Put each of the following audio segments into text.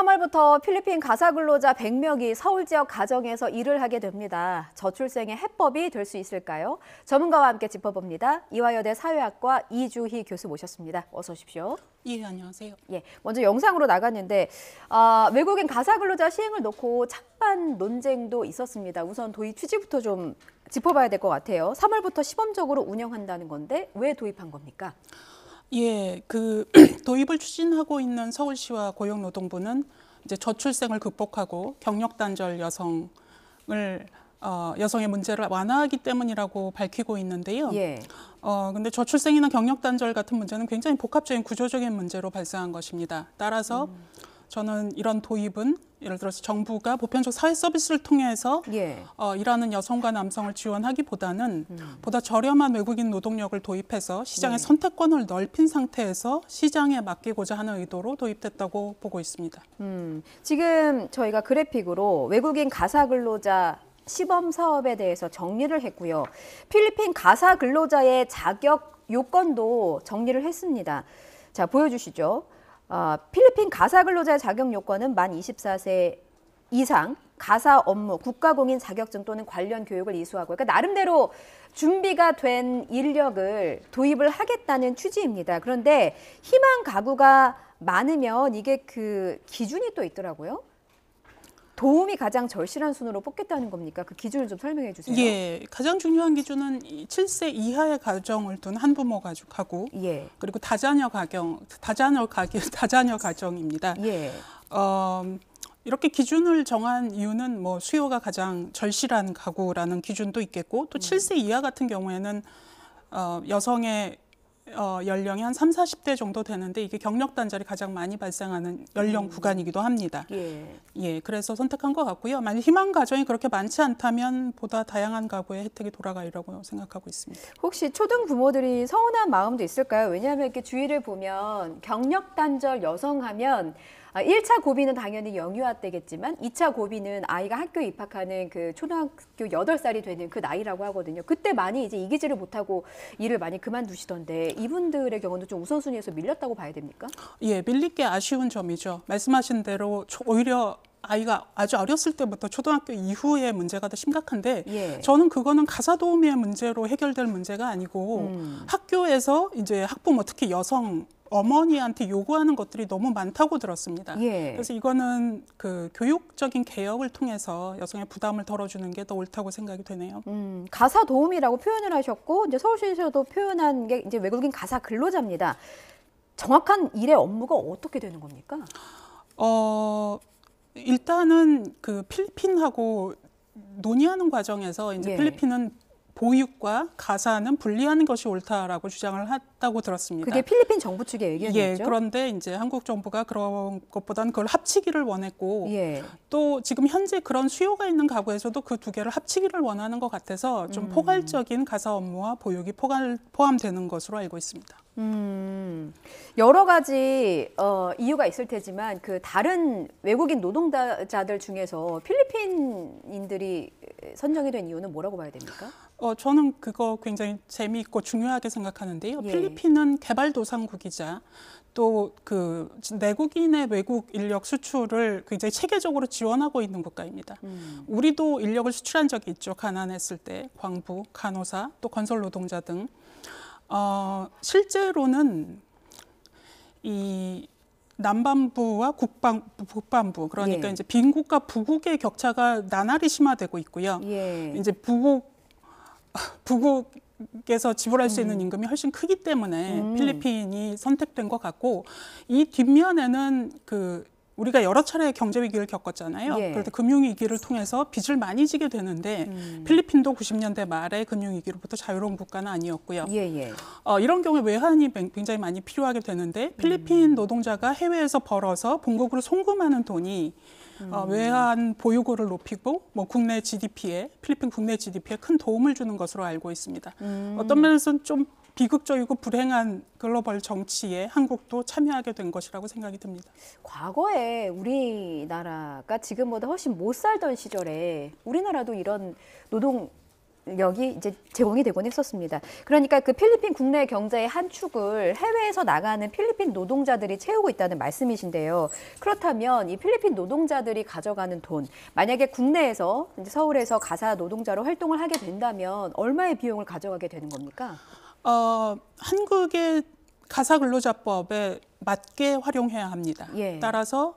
3월부터 필리핀 가사 근로자 100명이 서울 지역 가정에서 일을 하게 됩니다. 저출생의 해법이 될 수 있을까요? 전문가와 함께 짚어봅니다. 이화여대 사회학과 이주희 교수 모셨습니다. 어서 오십시오. 예, 안녕하세요. 예, 먼저 영상으로 나갔는데 외국인 가사 근로자 시행을 놓고 찬반 논쟁도 있었습니다. 우선 도입 취지부터 좀 짚어봐야 될 것 같아요. 3월부터 시범적으로 운영한다는 건데 왜 도입한 겁니까? 예, 도입을 추진하고 있는 서울시와 고용노동부는 이제 저출생을 극복하고 경력 단절 여성의 문제를 완화하기 때문이라고 밝히고 있는데요. 예. 근데 저출생이나 경력 단절 같은 문제는 굉장히 복합적인 구조적인 문제로 발생한 것입니다. 따라서 저는 이런 도입은 예를 들어서 정부가 보편적 사회 서비스를 통해서 일하는 여성과 남성을 지원하기보다는 보다 저렴한 외국인 노동력을 도입해서 시장의 선택권을 넓힌 상태에서 시장에 맡기고자 하는 의도로 도입됐다고 보고 있습니다. 지금 저희가 그래픽으로 외국인 가사 근로자 시범 사업에 대해서 정리를 했고요. 필리핀 가사 근로자의 자격 요건도 정리를 했습니다. 자, 보여주시죠. 필리핀 가사 근로자의 자격 요건은 만 24세 이상, 가사 업무, 국가공인 자격증 또는 관련 교육을 이수하고, 그러니까 나름대로 준비가 된 인력을 도입을 하겠다는 취지입니다. 그런데 희망 가구가 많으면 이게 그 기준이 또 있더라고요. 도움이 가장 절실한 순으로 뽑겠다는 겁니까? 그 기준을 좀 설명해 주세요. 예, 가장 중요한 기준은 7세 이하의 가정을 둔 한부모 가족하고 그리고 다자녀 가정입니다. 이렇게 기준을 정한 이유는 뭐 수요가 가장 절실한 가구라는 기준도 있겠고 또 7세 이하 같은 경우에는 여성의 연령이 한 30, 40대 정도 되는데 이게 경력 단절이 가장 많이 발생하는 연령 구간이기도 합니다. 그래서 선택한 것 같고요. 만약 희망 가정이 그렇게 많지 않다면 보다 다양한 가구의 혜택이 돌아가리라고 생각하고 있습니다. 혹시 초등 부모들이 서운한 마음도 있을까요? 왜냐하면 이렇게 주위를 보면 경력 단절 여성 하면 1차 고비는 당연히 영유아 때겠지만 2차 고비는 아이가 학교에 입학하는 그 초등학교 8살이 되는 그 나이라고 하거든요. 그때 많이 이제 이기지를 못하고 일을 많이 그만두시던데 이분들의 경우는 좀 우선순위에서 밀렸다고 봐야 됩니까? 예, 밀릴 게 아쉬운 점이죠. 말씀하신 대로 오히려 아이가 아주 어렸을 때부터 초등학교 이후의 문제가 더 심각한데 저는 그거는 가사 도우미의 문제로 해결될 문제가 아니고 학교에서 이제 학부모 특히 여성 어머니한테 요구하는 것들이 너무 많다고 들었습니다. 그래서 이거는 그 교육적인 개혁을 통해서 여성의 부담을 덜어주는 게 더 옳다고 생각이 되네요. 가사 도우미라고 표현을 하셨고 이제 서울시에서도 표현한 게 이제 외국인 가사 근로자입니다. 정확한 일의 업무가 어떻게 되는 겁니까? 일단은 그 필리핀하고 논의하는 과정에서 이제 필리핀은 보육과 가사는 분리하는 것이 옳다라고 주장을 했다고 들었습니다. 그게 필리핀 정부 측의 의견이었죠? 그런데 이제 한국 정부가 그런 것보다는 그걸 합치기를 원했고 또 지금 현재 그런 수요가 있는 가구에서도 그 두 개를 합치기를 원하는 것 같아서 좀 포괄적인 가사 업무와 보육이 포함되는 것으로 알고 있습니다. 여러 가지 이유가 있을 테지만 그 다른 외국인 노동자들 중에서 필리핀인들이 선정이 된 이유는 뭐라고 봐야 됩니까? 저는 그거 굉장히 재미있고 중요하게 생각하는데요. 필리핀은 개발도상국이자 또 그 내국인의 외국 인력 수출을 굉장히 체계적으로 지원하고 있는 국가입니다. 우리도 인력을 수출한 적이 있죠. 가난했을 때 광부, 간호사, 또 건설 노동자 등. 실제로는 이 남반부와 북반부 그러니까 이제 빈국과 부국의 격차가 나날이 심화되고 있고요. 이제 부국에서 지불할 수 있는 임금이 훨씬 크기 때문에 필리핀이 선택된 것 같고 이 뒷면에는 우리가 여러 차례 경제 위기를 겪었잖아요. 그럴 때 금융 위기를 통해서 빚을 많이 지게 되는데 필리핀도 90년대 말에 금융 위기로부터 자유로운 국가는 아니었고요. 이런 경우에 외환이 굉장히 많이 필요하게 되는데 필리핀 노동자가 해외에서 벌어서 본국으로 송금하는 돈이 외환 보유고를 높이고 뭐 필리핀 국내 GDP에 큰 도움을 주는 것으로 알고 있습니다. 어떤 면에서는 좀 비극적이고 불행한 글로벌 정치에 한국도 참여하게 된 것이라고 생각이 듭니다. 과거에 우리나라가 지금보다 훨씬 못 살던 시절에 우리나라도 이런 노동 여기 이제 제공이 되곤 했었습니다. 그러니까 그 필리핀 국내 경제의 한 축을 해외에서 나가는 필리핀 노동자들이 채우고 있다는 말씀이신데요. 그렇다면 이 필리핀 노동자들이 가져가는 돈, 만약에 국내에서 이제 서울에서 가사 노동자로 활동을 하게 된다면 얼마의 비용을 가져가게 되는 겁니까? 한국의 가사근로자법에 맞게 활용해야 합니다. 예. 따라서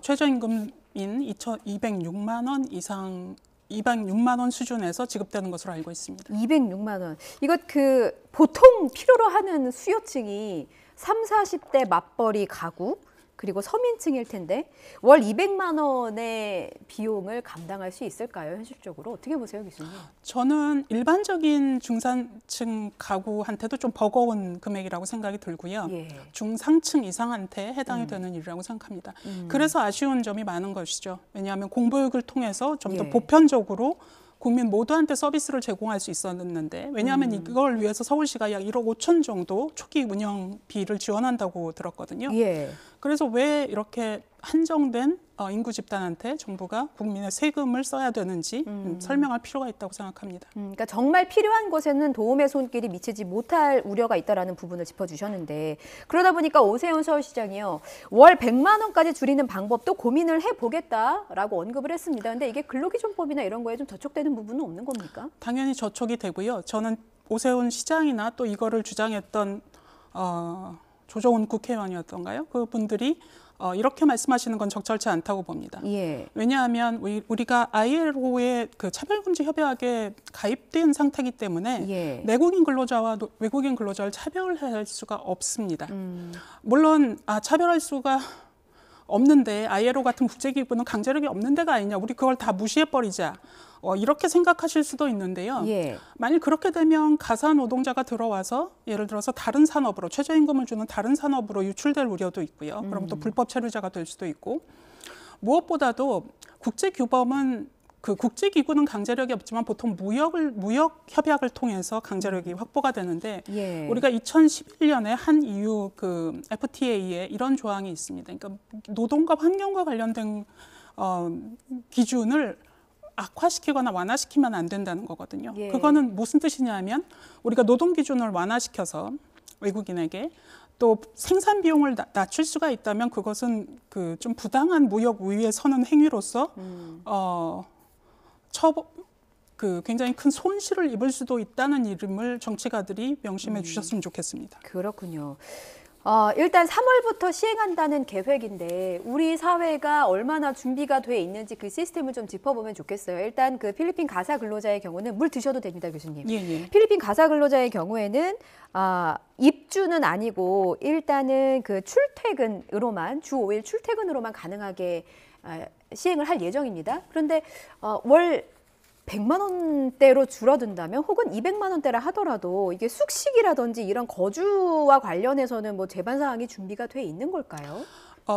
최저임금인 206만 원 이상 206만 원 수준에서 지급되는 것으로 알고 있습니다. 206만 원. 이거 그 보통 필요로 하는 수요층이 30, 40대 맞벌이 가구 그리고 서민층일 텐데 월 200만 원의 비용을 감당할 수 있을까요? 현실적으로 어떻게 보세요, 교수님? 저는 일반적인 중산층 가구한테도 좀 버거운 금액이라고 생각이 들고요. 예. 중상층 이상한테 해당이 되는 일이라고 생각합니다. 그래서 아쉬운 점이 많은 것이죠. 왜냐하면 공보육을 통해서 좀 더 예. 보편적으로 국민 모두한테 서비스를 제공할 수 있었는데 왜냐하면 이걸 위해서 서울시가 약 1억 5천 정도 초기 운영비를 지원한다고 들었거든요. 예. 그래서 왜 이렇게 한정된 인구 집단한테 정부가 국민의 세금을 써야 되는지 설명할 필요가 있다고 생각합니다. 그러니까 정말 필요한 곳에는 도움의 손길이 미치지 못할 우려가 있다라는 부분을 짚어주셨는데 그러다 보니까 오세훈 서울시장이요. 월 100만 원까지 줄이는 방법도 고민을 해보겠다라고 언급을 했습니다. 그런데 이게 근로기준법이나 이런 거에 좀 저촉되는 부분은 없는 겁니까? 당연히 저촉이 되고요. 저는 오세훈 시장이나 또 이거를 주장했던 조정훈 국회의원이었던가요? 그분들이 이렇게 말씀하시는 건 적절치 않다고 봅니다. 예. 왜냐하면 우리가 ILO의 그 차별금지 협약에 가입된 상태이기 때문에 예. 내국인 근로자와 외국인 근로자를 차별할 수가 없습니다. 물론 차별할 수가 없는데 ILO 같은 국제기구는 강제력이 없는 데가 아니냐. 우리 그걸 다 무시해버리자. 이렇게 생각하실 수도 있는데요. 예. 만일 그렇게 되면 가사 노동자가 들어와서 예를 들어서 다른 산업으로 최저임금을 주는 다른 산업으로 유출될 우려도 있고요. 그럼 또 불법 체류자가 될 수도 있고 무엇보다도 국제규범은 그 국제기구는 강제력이 없지만 보통 무역 협약을 통해서 강제력이 확보가 되는데 예. 우리가 2011년에 한 EU 그 FTA에 이런 조항이 있습니다. 그러니까 노동과 환경과 관련된 기준을 악화시키거나 완화시키면 안 된다는 거거든요. 예. 그거는 무슨 뜻이냐면 우리가 노동 기준을 완화시켜서 외국인에게 또 생산 비용을 낮출 수가 있다면 그것은 그 좀 부당한 무역 우위에 서는 행위로서 그 굉장히 큰 손실을 입을 수도 있다는 이름을 정치가들이 명심해 주셨으면 좋겠습니다. 그렇군요. 일단 3월부터 시행한다는 계획인데 우리 사회가 얼마나 준비가 돼 있는지 그 시스템을 좀 짚어보면 좋겠어요. 일단 그 필리핀 가사 근로자의 경우는 물 드셔도 됩니다, 교수님. 예. 필리핀 가사 근로자의 경우에는 입주는 아니고 일단은 그 출퇴근으로만 주 5일 출퇴근으로만 가능하게 시행을 할 예정입니다. 그런데 월 100만 원대로 줄어든다면 혹은 200만 원대라 하더라도 이게 숙식이라든지 이런 거주와 관련해서는 뭐 제반 사항이 준비가 돼 있는 걸까요?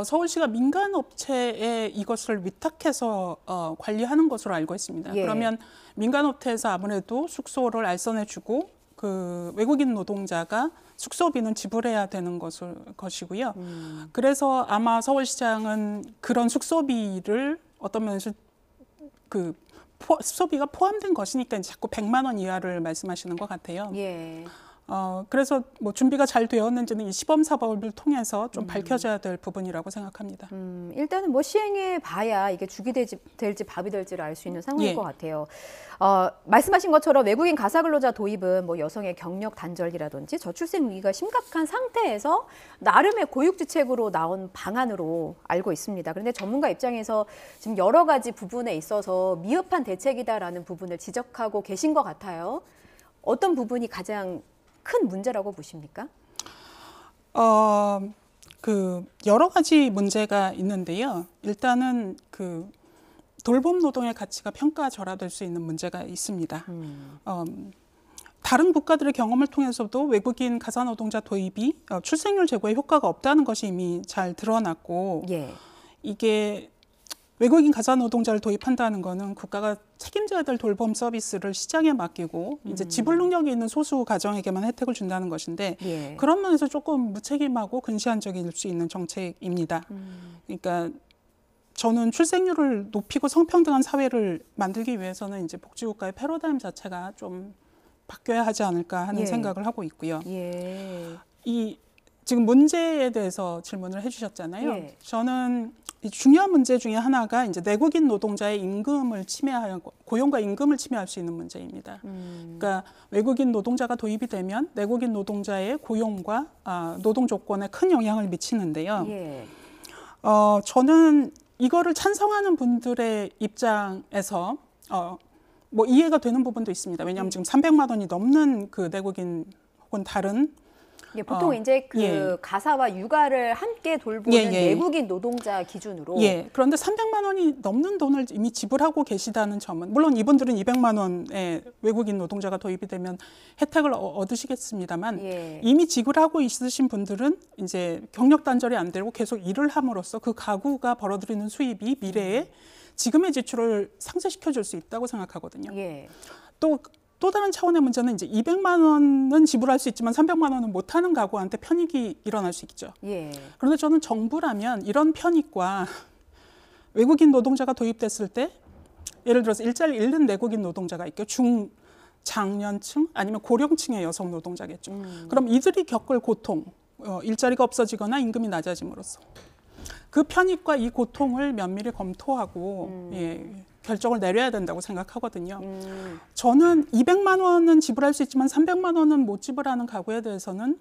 서울시가 민간 업체에 이것을 위탁해서 관리하는 것으로 알고 있습니다. 예. 그러면 민간 업체에서 아무래도 숙소를 알선해주고 그 외국인 노동자가 숙소비는 지불해야 되는 것이고요. 그래서 아마 서울시장은 그런 숙소비를 어떤 면에서 숙소비가 포함된 것이니까 이제 자꾸 100만 원 이하를 말씀하시는 것 같아요. 예. 그래서 뭐 준비가 잘 되었는지는 이 시범사업을 통해서 좀 밝혀져야 될 부분이라고 생각합니다. 일단은 뭐 시행해 봐야 이게 죽이 될지 밥이 될지를 알 수 있는 상황일 예. 것 같아요. 말씀하신 것처럼 외국인 가사근로자 도입은 뭐 여성의 경력 단절이라든지 저출생 위기가 심각한 상태에서 나름의 고육지책으로 나온 방안으로 알고 있습니다. 그런데 전문가 입장에서 지금 여러 가지 부분에 있어서 미흡한 대책이다라는 부분을 지적하고 계신 것 같아요. 어떤 부분이 가장 큰 문제라고 보십니까? 여러 가지 문제가 있는데요. 일단은 그 돌봄 노동의 가치가 평가절하될 수 있는 문제가 있습니다. 다른 국가들의 경험을 통해서도 외국인 가사노동자 도입이 출생률 제고에 효과가 없다는 것이 이미 잘 드러났고 예. 이게 외국인 가사노동자를 도입한다는 거는 국가가 책임져야 될 돌봄 서비스를 시장에 맡기고 이제 지불 능력이 있는 소수 가정에게만 혜택을 준다는 것인데 예. 그런 면에서 조금 무책임하고 근시안적일 수 있는 정책입니다. 그러니까 저는 출생률을 높이고 성평등한 사회를 만들기 위해서는 이제 복지국가의 패러다임 자체가 좀 바뀌어야 하지 않을까 하는 생각을 하고 있고요. 이 지금 문제에 대해서 질문을 해주셨잖아요. 저는 이 중요한 문제 중에 하나가 이제 내국인 노동자의 임금을 침해하고 고용과 임금을 침해할 수 있는 문제입니다. 그러니까 외국인 노동자가 도입이 되면 내국인 노동자의 고용과 노동 조건에 큰 영향을 미치는데요. 저는 이거를 찬성하는 분들의 입장에서 뭐 이해가 되는 부분도 있습니다. 왜냐하면 지금 300만 원이 넘는 그 내국인 혹은 다른 보통 이제 그 가사와 육아를 함께 돌보는 내국인 노동자 기준으로. 그런데 300만 원이 넘는 돈을 이미 지불하고 계시다는 점은 물론 이분들은 200만 원의 외국인 노동자가 도입이 되면 혜택을 얻으시겠습니다만 이미 지불하고 있으신 분들은 이제 경력 단절이 안 되고 계속 일을 함으로써 그 가구가 벌어들이는 수입이 미래에 지금의 지출을 상쇄시켜 줄 수 있다고 생각하거든요. 또 다른 차원의 문제는 이제 200만 원은 지불할 수 있지만 300만 원은 못하는 가구한테 편익이 일어날 수 있죠. 그런데 저는 정부라면 이런 편익과 외국인 노동자가 도입됐을 때 예를 들어서 일자리를 잃는 내국인 노동자가 있고 중장년층 아니면 고령층의 여성 노동자겠죠. 그럼 이들이 겪을 고통, 일자리가 없어지거나 임금이 낮아짐으로써 그 편익과 이 고통을 면밀히 검토하고 결정을 내려야 된다고 생각하거든요. 저는 200만 원은 지불할 수 있지만 300만 원은 못 지불하는 가구에 대해서는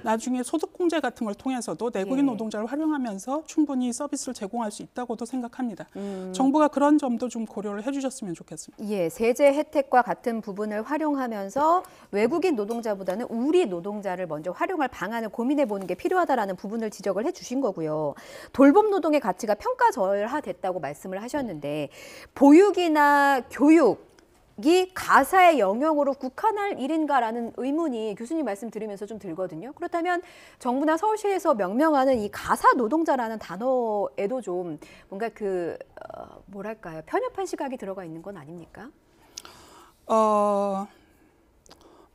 나중에 소득공제 같은 걸 통해서도 내국인 노동자를 활용하면서 충분히 서비스를 제공할 수 있다고도 생각합니다. 정부가 그런 점도 좀 고려를 해주셨으면 좋겠습니다. 세제 혜택과 같은 부분을 활용하면서 외국인 노동자보다는 우리 노동자를 먼저 활용할 방안을 고민해 보는 게 필요하다라는 부분을 지적을 해주신 거고요. 돌봄 노동의 가치가 평가절하됐다고 말씀을 하셨는데 보육이나 교육 이 가사의 영역으로 국한할 일인가라는 의문이 교수님 말씀 들으면서 좀 들거든요. 그렇다면 정부나 서울시에서 명명하는 이 가사 노동자라는 단어에도 좀 뭔가 뭐랄까요, 편협한 시각이 들어가 있는 건 아닙니까?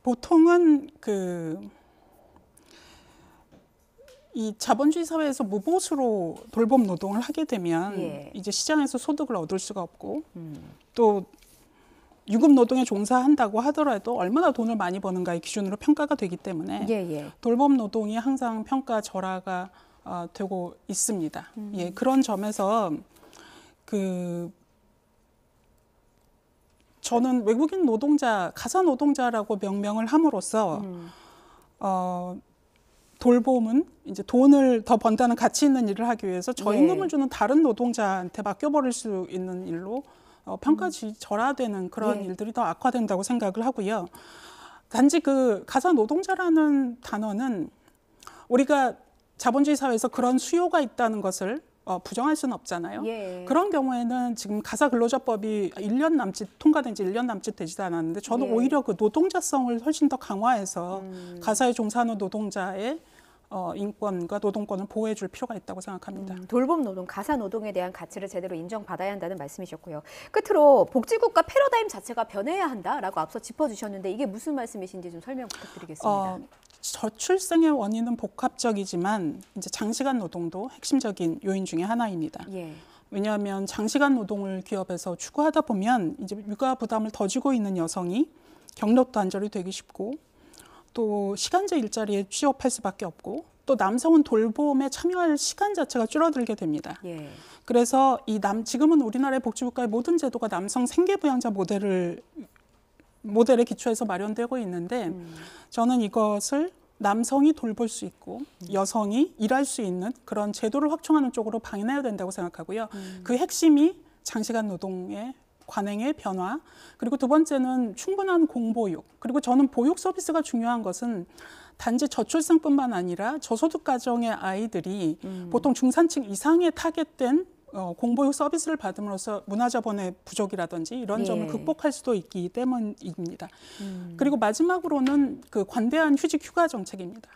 보통은 이 자본주의 사회에서 무보수로 돌봄 노동을 하게 되면 이제 시장에서 소득을 얻을 수가 없고 또 유급 노동에 종사한다고 하더라도 얼마나 돈을 많이 버는가의 기준으로 평가가 되기 때문에 돌봄 노동이 항상 평가절하가 되고 있습니다. 그런 점에서 저는 외국인 노동자, 가사 노동자라고 명명을 함으로써 돌봄은 이제 돈을 더 번다는 가치 있는 일을 하기 위해서 저임금을 주는 다른 노동자한테 맡겨버릴 수 있는 일로 평가절하되는 그런 일들이 더 악화된다고 생각을 하고요. 단지 그 가사 노동자라는 단어는 우리가 자본주의 사회에서 그런 수요가 있다는 것을 부정할 수는 없잖아요. 그런 경우에는 지금 가사근로자법이 1년 남짓 통과된 지 1년 남짓 되지도 않았는데 저는 오히려 그 노동자성을 훨씬 더 강화해서 가사에 종사하는 노동자의 인권과 노동권을 보호해 줄 필요가 있다고 생각합니다. 돌봄 노동, 가사 노동에 대한 가치를 제대로 인정받아야 한다는 말씀이셨고요. 끝으로 복지국가 패러다임 자체가 변해야 한다라고 앞서 짚어주셨는데 이게 무슨 말씀이신지 좀 설명 부탁드리겠습니다. 저출생의 원인은 복합적이지만 이제 장시간 노동도 핵심적인 요인 중에 하나입니다. 왜냐하면 장시간 노동을 기업에서 추구하다 보면 이제 육아 부담을 더 지고 있는 여성이 경력 단절이 되기 쉽고 또 시간제 일자리에 취업할 수밖에 없고 또 남성은 돌봄에 참여할 시간 자체가 줄어들게 됩니다. 그래서 지금은 우리나라의 복지국가의 모든 제도가 남성 생계부양자 모델에 기초해서 마련되고 있는데 저는 이것을 남성이 돌볼 수 있고 여성이 일할 수 있는 그런 제도를 확충하는 쪽으로 방향해야 된다고 생각하고요. 그 핵심이 장시간 노동의 관행의 변화, 그리고 두 번째는 충분한 공보육, 그리고 저는 보육 서비스가 중요한 것은 단지 저출생뿐만 아니라 저소득 가정의 아이들이 보통 중산층 이상의 타겟된 공보육 서비스를 받음으로써 문화자본의 부족이라든지 이런 점을 극복할 수도 있기 때문입니다. 그리고 마지막으로는 그 관대한 휴직 휴가 정책입니다.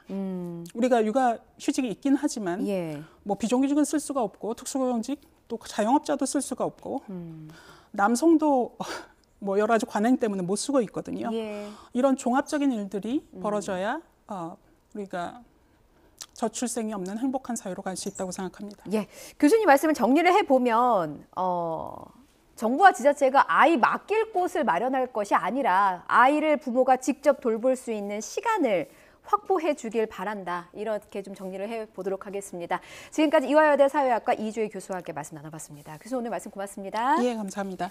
우리가 육아 휴직이 있긴 하지만 뭐 비정규직은 쓸 수가 없고 특수고용직 또 자영업자도 쓸 수가 없고 남성도 뭐 여러 가지 관행 때문에 못 쓰고 있거든요. 이런 종합적인 일들이 벌어져야 우리가 저출생이 없는 행복한 사회로 갈 수 있다고 생각합니다. 예, 교수님 말씀을 정리를 해보면 정부와 지자체가 아이 맡길 곳을 마련할 것이 아니라 아이를 부모가 직접 돌볼 수 있는 시간을 확보해 주길 바란다. 이렇게 좀 정리를 해보도록 하겠습니다. 지금까지 이화여대 사회학과 이주희 교수와 함께 말씀 나눠봤습니다. 교수 오늘 말씀 고맙습니다. 예, 감사합니다.